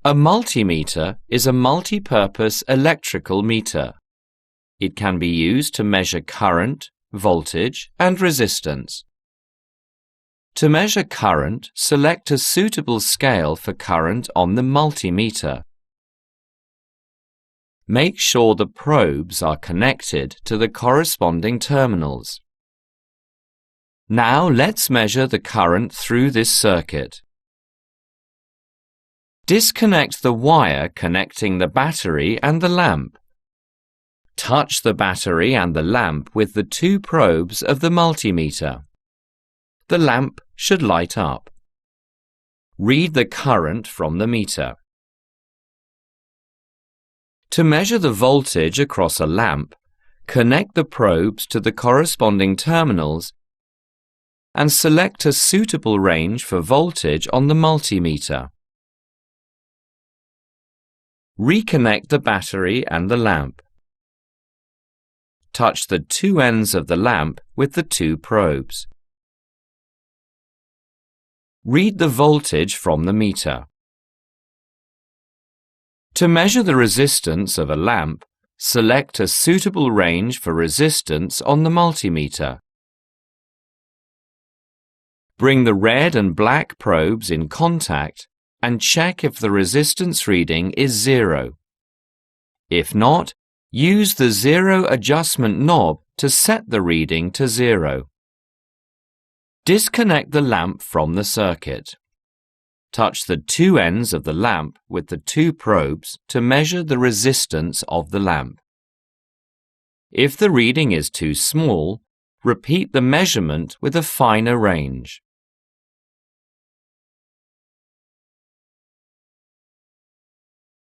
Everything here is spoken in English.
A multimeter is a multi-purpose electrical meter. It can be used to measure current, voltage, and resistance. To measure current, select a suitable scale for current on the multimeter. Make sure the probes are connected to the corresponding terminals. Now let's measure the current through this circuit. Disconnect the wire connecting the battery and the lamp. Touch the battery and the lamp with the two probes of the multimeter. The lamp should light up. Read the current from the meter. To measure the voltage across a lamp, connect the probes to the corresponding terminals and select a suitable range for voltage on the multimeter. Reconnect the battery and the lamp. Touch the two ends of the lamp with the two probes. Read the voltage from the meter. To measure the resistance of a lamp, select a suitable range for resistance on the multimeter. Bring the red and black probes in contact and check if the resistance reading is 0. If not, use the zero adjustment knob to set the reading to 0. Disconnect the lamp from the circuit. Touch the two ends of the lamp with the two probes to measure the resistance of the lamp. If the reading is too small, repeat the measurement with a finer range.